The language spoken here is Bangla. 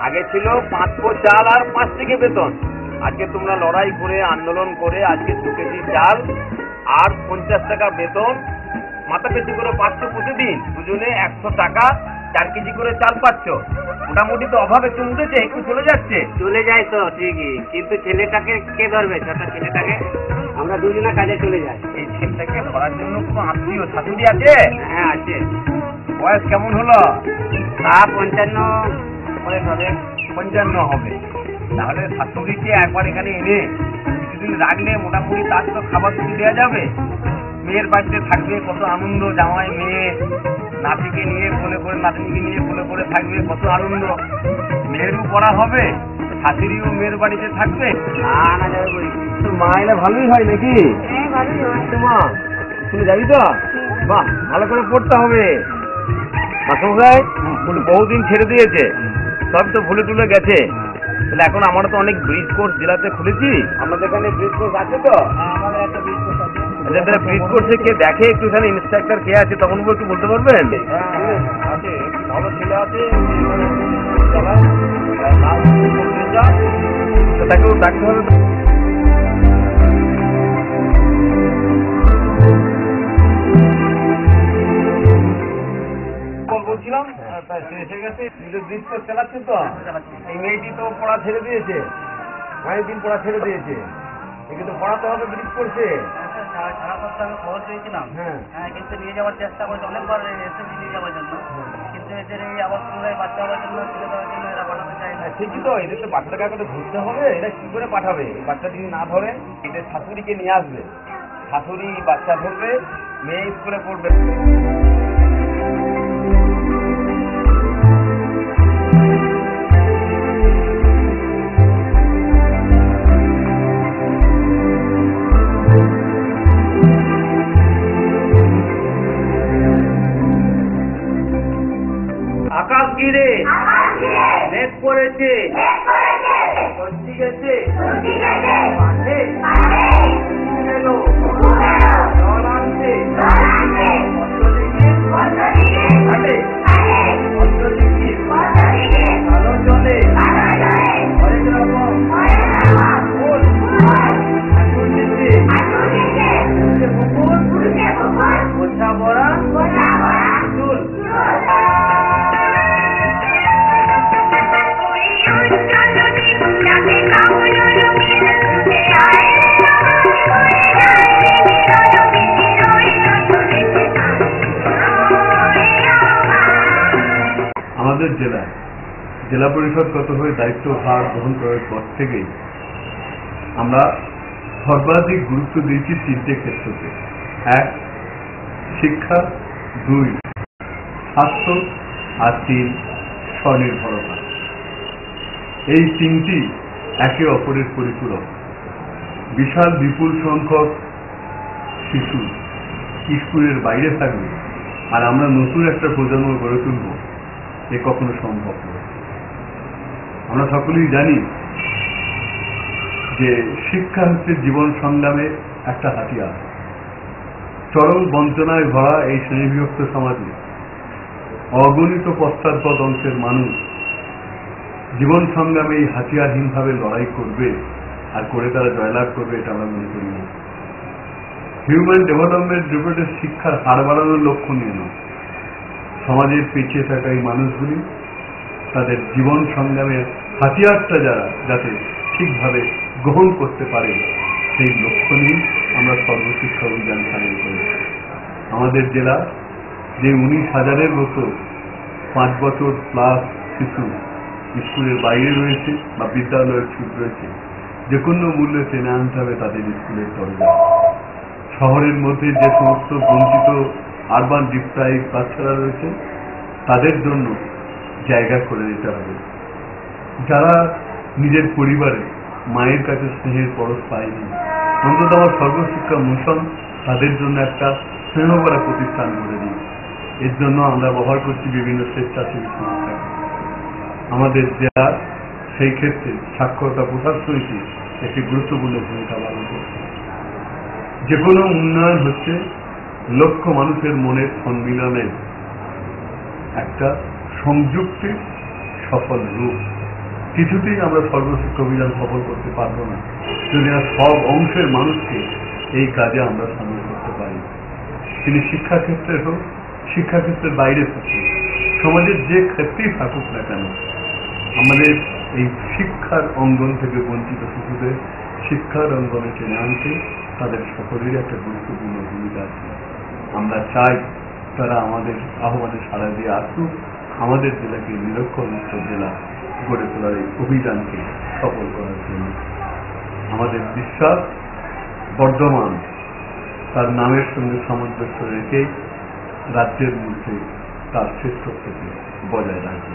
আগে ছিল 5 পো চাল আর 5 থেকে বেতন। আজকে তোমরা লড়াই করে আন্দোলন করে আজকে 2 কেজি চাল আর 50 টাকা বেতন, মাথা পেছু করে পাচ্ছ প্রতিদিন, দুজনে 100 টাকা, 4 কেজি করে চাল পাচ্ছ। মোটামুটি তো অভাব একটু উঠেছে, একটু চলে যাচ্ছে। চলে যায় তো ঠিকই, কিন্তু ছেলেটাকে কে ধরবে? ছোট ছেলেটাকে আমরা দুজনে কাজে চলে যাই। এই ছেলেটাকে ধরার জন্য কোনো আত্মীয় শাশুড়ি আছে? হ্যাঁ আছে। বয়স কেমন হলো? তা 55 বয়স হবে, 55 হবে। তাহলে শাশুড়িকে একবার এখানে এনে কিছুদিন রাখলে মোটামুটি তার তো খাবার কিছু দেওয়া যাবে। মেয়ের বাড়িতে থাকবে, কত আনন্দ, জামাই মেয়ে নাতিকে নিয়ে কোলে করে, নাতনিকে নিয়ে কোলে করে থাকবে, কত আনন্দ। মেয়েরও পড়া হবে, শাশুড়িও মেয়ের বাড়িতে থাকবে। না যাবে বলি। তোর মা এলে ভালোই হয় নাকি? হ্যাঁ ভালোই হয়। মা শুনে যাবি তো? বাহ, ভালো করে পড়তে হবে। মাসমশাই বহুদিন ছেড়ে দিয়েছে, সব তো ভুলে টুলে গেছে। তাহলে এখন আমরা তো অনেক ব্রিজ কোর্স জেলাতে খুলেছি, আমাদের এখানে ব্রিজ কোর্স আছে তো? আমাদের একটা বিজনেস আছে। আচ্ছা, তাহলে ব্রিজ কোর্সে কে দেখে একটুখানি ইন্সট্রাক্টর কে আছে তখন একটু বলতে পারবেন? আছে, ভালো ছেলে আছে, তাকেও ডাকতে হবে। বলছিলাম এসে গেছে, ব্রিজ কোর্স চালাচ্ছে তো। এই মেয়েটি তো পড়া ছেড়ে দিয়েছে, অনেকদিন পড়া ছেড়ে দিয়েছে, একে তো পড়াতে হবে ব্রিজ কোর্সে। সারা সপ্তাহে আমি খবর পেয়েছিলাম। হ্যাঁ, কিন্তু নিয়ে যাওয়ার চেষ্টা করেছি অনেকবার, এসেছি নিয়ে যাওয়ার জন্য, কিন্তু এদের এই আবার পুনরায় বাচ্চা হওয়ার জন্য, ছেলে দেওয়ার জন্য এরা পাঠাতে চায় না। ঠিকই তো, এদের তো বাচ্চাটাকে আগে ঘুরতে হবে, এরা কি করে পাঠাবে? বাচ্চা যদি না ধরে এদের শাশুড়িকে নিয়ে আসবে, শাশুড়ি বাচ্চা ধরবে, মেয়ে স্কুলে পড়বে। আকাশ ঘিরে মেঘ করেছে, বৃষ্টি গেছে, মাঠে গেল, জল আনছে, ঘাটে কালো জলে হরেক রকম ফুল, ঠাকুর দিচ্ছে, পুকুর বোঝা ভরা চুল। আমাদের জেলা পরিষদগত হয়ে দায়িত্ব ভার গ্রহণ করার পর থেকেই আমরা সর্বাধিক গুরুত্ব দিয়েছি 3টে ক্ষেত্রকে। 1 শিক্ষা, 2 স্বাস্থ্য, আর 3 স্বনির্ভরতা। এই 3টি একে অপরের পরিপূরক। বিশাল বিপুল সংখ্যক শিশু স্কুলের বাইরে থাকবে আর আমরা নতুন একটা প্রজন্ম গড়ে তুলব, এ কখনো সম্ভব নয়। আমরা সকলেই জানি যে শিক্ষা হচ্ছে জীবন সংগ্রামের একটা হাতিয়ার। চরম বঞ্চনায় ভরা এই শ্রেণীবিভক্ত সমাজে অগণিত পশ্চাৎপদ অংশের মানুষ জীবন সংগ্রামে এই হাতিয়ারহীনভাবে লড়াই করবে আর করে তারা জয়লাভ করবে, এটা আমরা মনে করি না। হিউম্যান ডেভেলপমেন্ট রিপোর্টের শিক্ষার হার বাড়ানোর লক্ষ্য নিয়ে নয়, সমাজের পিছিয়ে থাকা এই মানুষগুলি তাদের জীবন সংগ্রামের হাতিয়ারটা যাতে ঠিকভাবে গ্রহণ করতে পারে সেই লক্ষ্য নিয়ে আমরা সর্বশিক্ষা অভিযান চালু করেছি। আমাদের জেলা যে 19,000-এর মতো 5 বছর প্লাস শিশু স্কুলের বাইরে রয়েছে বা বিদ্যালয়ের ছুট রয়েছে, যে কোনো মূল্যে টেনে আনতে হবে তাদের স্কুলের দরজা। শহরের মধ্যে যে সমস্ত বঞ্চিত আরবান ডিপ্রাইভ বাচ্চারা রয়েছে তাদের জন্য জায়গা করে দিতে হবে। যারা নিজের পরিবারে মায়ের কাছে স্নেহের পরশ পায়নি, অন্তত আমার সর্বশিক্ষা মিশন তাদের জন্য একটা স্নেহভরা প্রতিষ্ঠান করে দিই। এর জন্য আমরা ব্যবহার করছি বিভিন্ন স্বেচ্ছাসেবী সংস্থা। আমাদের জেলার সেই ক্ষেত্রে সাক্ষরতা প্রসার সমিতি একটি গুরুত্বপূর্ণ ভূমিকা পালন করছে। যে কোনো উন্নয়ন হচ্ছে লক্ষ মানুষের মনের সম্মিলনের একটা সংযুক্তি সফল রূপ। কিছুতেই আমরা সর্বশিক্ষা অভিযান সফল করতে পারবো না যদি না সব অংশের মানুষকে এই কাজে আমরা সামিল করতে পারি। তিনি শিক্ষাক্ষেত্রে হোক, শিক্ষাক্ষেত্রের বাইরে থাকুক, সমাজের যে ক্ষেত্রেই থাকুক না কেন, আমাদের এই শিক্ষার অঙ্গন থেকে বঞ্চিত শিশুদের শিক্ষার অঙ্গনে টেনে আনতে তাদের সকলেরই একটা গুরুত্বপূর্ণ ভূমিকা আছে। আমরা চাই তারা আমাদের আহ্বানে সাড়া দিয়ে আসুক, আমাদের জেলাকে নিরক্ষরমুক্ত জেলা গড়ে তোলার এই অভিযানকে সফল করার জন্য। আমাদের বিশ্বাস বর্ধমান তার নামের সঙ্গে সামঞ্জস্য রেখে রাজ্যের মধ্যে তার শ্রেষ্ঠত্বকে বজায় রাখবে।